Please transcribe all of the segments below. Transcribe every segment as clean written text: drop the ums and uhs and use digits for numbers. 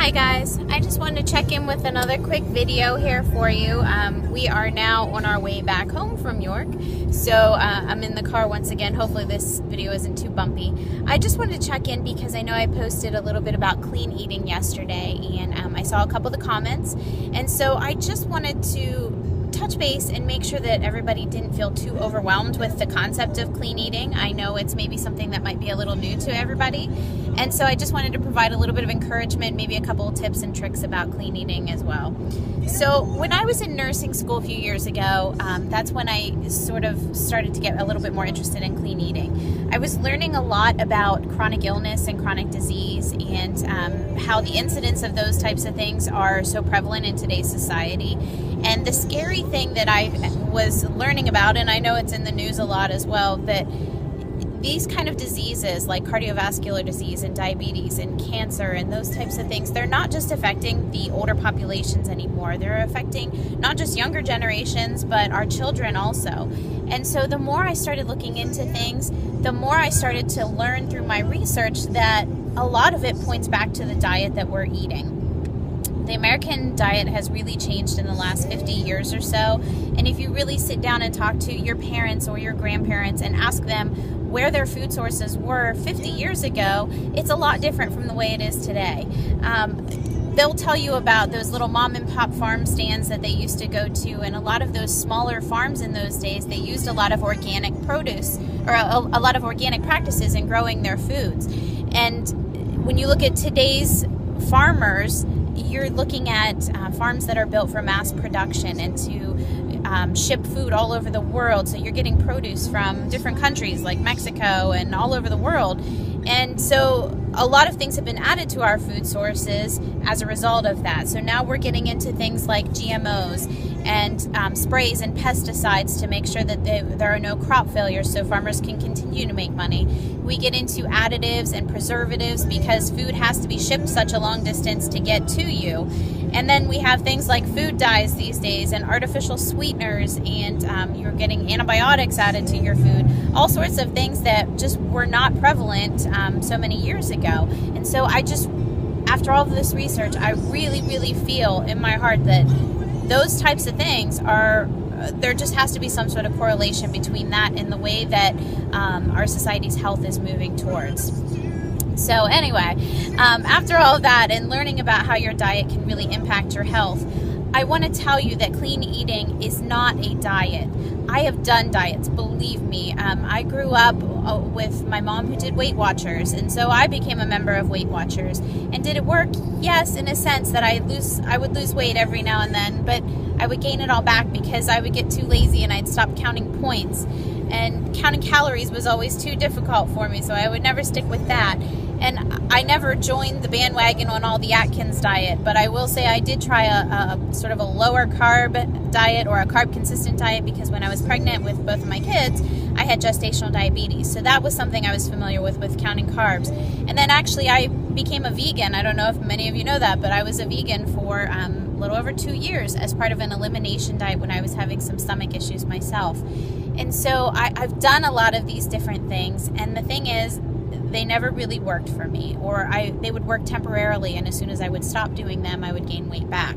Hi guys, I just wanted to check in with another quick video here for you. We are now on our way back home from York, so I'm in the car once again. Hopefully this video isn't too bumpy. I just wanted to check in because I know I posted a little bit about clean eating yesterday, and I saw a couple of the comments, and so I just wanted to touch base and make sure that everybody didn't feel too overwhelmed with the concept of clean eating. I know it's maybe something that might be a little new to everybody, and so I just wanted to provide a little bit of encouragement, maybe a couple of tips and tricks about clean eating as well. So when I was in nursing school a few years ago, that's when I sort of started to get a little bit more interested in clean eating. I was learning a lot about chronic illness and chronic disease, and how the incidence of those types of things are so prevalent in today's society. And the scary thing that I was learning about, and I know it's in the news a lot as well, that these kind of diseases like cardiovascular disease and diabetes and cancer and those types of things, they're not just affecting the older populations anymore. They're affecting not just younger generations, but our children also. And so the more I started looking into things, the more I started to learn through my research that a lot of it points back to the diet that we're eating. The American diet has really changed in the last 50 years or so, and if you really sit down and talk to your parents or your grandparents and ask them where their food sources were 50 years ago, it's a lot different from the way it is today. They'll tell you about those little mom and pop farm stands that they used to go to, and a lot of those smaller farms in those days, they used a lot of organic produce or a lot of organic practices in growing their foods. And when you look at today's farmers, you're looking at farms that are built for mass production and to ship food all over the world. So you're getting produce from different countries like Mexico and all over the world. And so a lot of things have been added to our food sources as a result of that. So now we're getting into things like GMOs and sprays and pesticides to make sure that there are no crop failures so farmers can continue to make money. We get into additives and preservatives because food has to be shipped such a long distance to get to you. And then we have things like food dyes these days and artificial sweeteners, and you're getting antibiotics added to your food. All sorts of things that just were not prevalent so many years ago. And so after all of this research, I really, really feel in my heart that those types of things there just has to be some sort of correlation between that and the way that our society's health is moving towards. So anyway, after all of that and learning about how your diet can really impact your health, I want to tell you that clean eating is not a diet. I have done diets, believe me. I grew up with my mom who did Weight Watchers, and so I became a member of Weight Watchers. And did it work? Yes, in a sense that I would lose weight every now and then, but I would gain it all back because I would get too lazy and I'd stop counting points. And counting calories was always too difficult for me, so I would never stick with that. And I never joined the bandwagon on all the Atkins diet, but I will say I did try a sort of a lower carb diet or a carb consistent diet because when I was pregnant with both of my kids, I had gestational diabetes. So that was something I was familiar with counting carbs. And then actually I became a vegan. I don't know if many of you know that, but I was a vegan for a little over 2 years as part of an elimination diet when I was having some stomach issues myself. And so I've done a lot of these different things, and the thing is, they never really worked for me, or they would work temporarily, and as soon as I would stop doing them, I would gain weight back.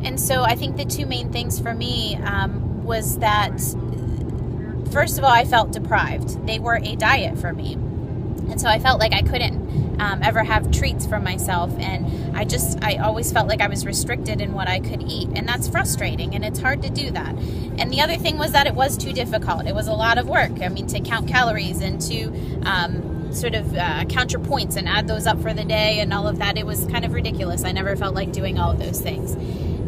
And so I think the two main things for me was that, first of all, I felt deprived. They were a diet for me. And so I felt like I couldn't ever have treats for myself, and I always felt like I was restricted in what I could eat, and that's frustrating, and it's hard to do that. And the other thing was that it was too difficult. It was a lot of work. I mean, to count calories and to sort of count your points and add those up for the day and all of that, it was kind of ridiculous. I never felt like doing all of those things.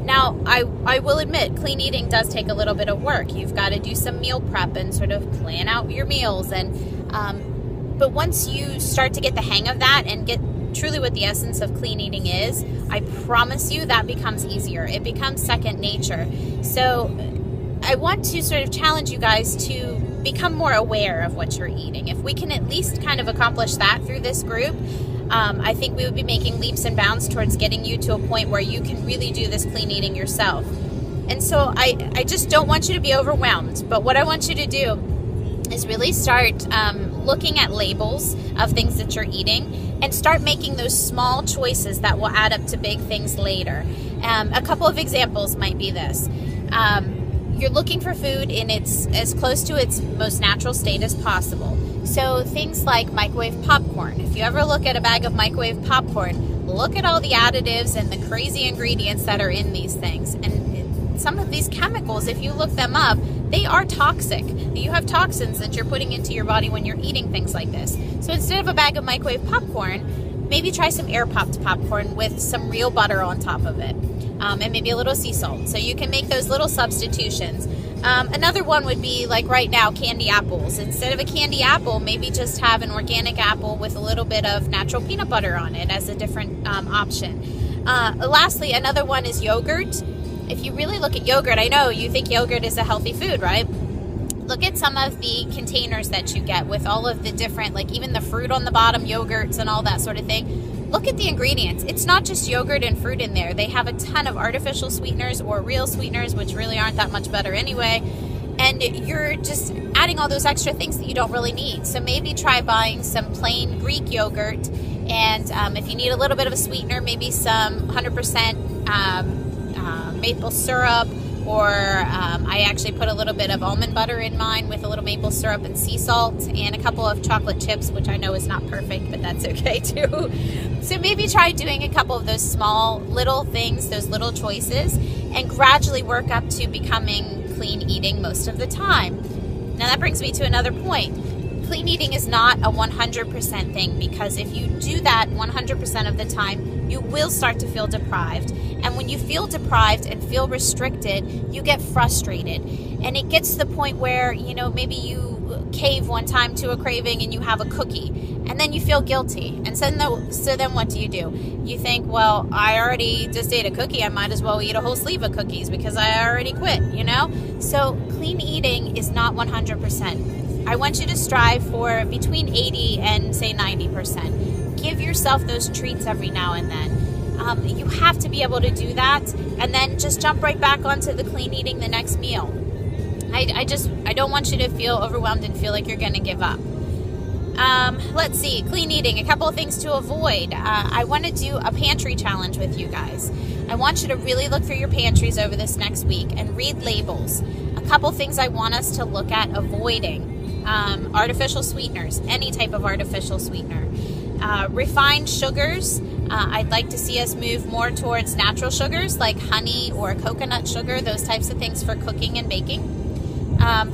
Now, I will admit, clean eating does take a little bit of work. You've got to do some meal prep and sort of plan out your meals, but once you start to get the hang of that and get truly what the essence of clean eating is, I promise you that becomes easier. It becomes second nature. So I want to sort of challenge you guys to become more aware of what you're eating. If we can at least kind of accomplish that through this group, I think we would be making leaps and bounds towards getting you to a point where you can really do this clean eating yourself. And so I just don't want you to be overwhelmed, but what I want you to do is really start looking at labels of things that you're eating and start making those small choices that will add up to big things later. A couple of examples might be this. You're looking for food in its as close to its most natural state as possible. So things like microwave popcorn. If you ever look at a bag of microwave popcorn, look at all the additives and the crazy ingredients that are in these things. And some of these chemicals, if you look them up, they are toxic. You have toxins that you're putting into your body when you're eating things like this. So instead of a bag of microwave popcorn, maybe try some air popped popcorn with some real butter on top of it. And maybe a little sea salt. So you can make those little substitutions. Another one would be like right now, candy apples. Instead of a candy apple, maybe just have an organic apple with a little bit of natural peanut butter on it as a different option. Lastly, another one is yogurt. If you really look at yogurt, I know you think yogurt is a healthy food, right? Look at some of the containers that you get with all of the different, like even the fruit on the bottom, yogurts and all that sort of thing. Look at the ingredients. It's not just yogurt and fruit in there. They have a ton of artificial sweeteners or real sweeteners, which really aren't that much better anyway. And you're just adding all those extra things that you don't really need. So maybe try buying some plain Greek yogurt. And if you need a little bit of a sweetener, maybe some 100% maple syrup, or I actually put a little bit of almond butter in mine with a little maple syrup and sea salt and a couple of chocolate chips, which I know is not perfect, but that's okay too. So maybe try doing a couple of those small little things, those little choices, and gradually work up to becoming clean eating most of the time. Now that brings me to another point. Clean eating is not a 100% thing, because if you do that 100% of the time, you will start to feel deprived. And when you feel deprived and feel restricted, you get frustrated. And it gets to the point where, you know, maybe you cave one time to a craving and you have a cookie, and then you feel guilty. And so then what do? You think, well, I already just ate a cookie. I might as well eat a whole sleeve of cookies because I already quit, you know? So clean eating is not 100%. I want you to strive for between 80 and say 90%. Give yourself those treats every now and then. You have to be able to do that, and then just jump right back onto the clean eating the next meal. I don't want you to feel overwhelmed and feel like you're going to give up. Let's see, clean eating, a couple of things to avoid. I want to do a pantry challenge with you guys. I want you to really look through your pantries over this next week and read labels. A couple things I want us to look at avoiding. Artificial sweeteners, any type of artificial sweetener. Refined sugars, I'd like to see us move more towards natural sugars like honey or coconut sugar, those types of things for cooking and baking.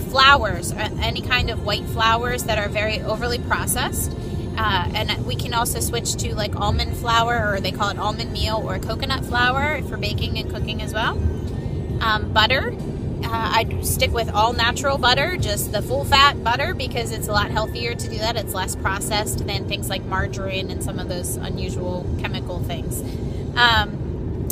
Flours, any kind of white flours that are very overly processed. And we can also switch to like almond flour, or they call it almond meal, or coconut flour for baking and cooking as well. Butter. I'd stick with all natural butter, just the full fat butter, because it's a lot healthier to do that. It's less processed than things like margarine and some of those unusual chemical things.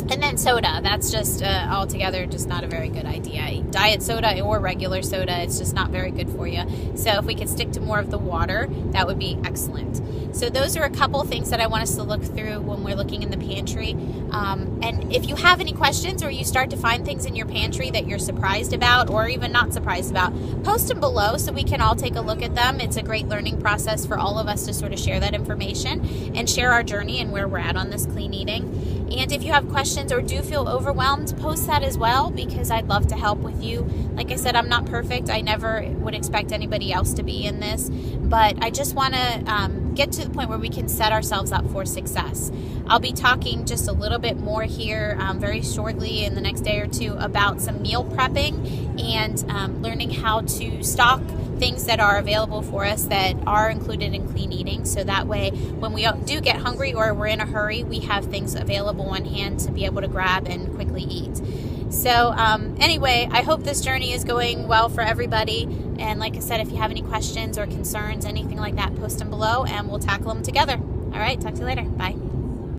And then soda, that's just altogether just not a very good idea. Diet soda or regular soda, it's just not very good for you. So if we could stick to more of the water, that would be excellent. So those are a couple things that I want us to look through when we're looking in the pantry. And if you have any questions, or you start to find things in your pantry that you're surprised about or even not surprised about, post them below so we can all take a look at them. It's a great learning process for all of us to sort of share that information and share our journey and where we're at on this clean eating. And if you have questions or do feel overwhelmed, post that as well, because I'd love to help with you. Like I said, I'm not perfect. I never would expect anybody else to be in this, but I just want to get to the point where we can set ourselves up for success. I'll be talking just a little bit more here very shortly in the next day or two about some meal prepping and learning how to stock things that are available for us that are included in clean eating, so that way when we do get hungry or we're in a hurry, we have things available on hand to be able to grab and quickly eat. So anyway, I hope this journey is going well for everybody, and like I said, if you have any questions or concerns, anything like that, post them below and we'll tackle them together. All right, talk to you later. Bye.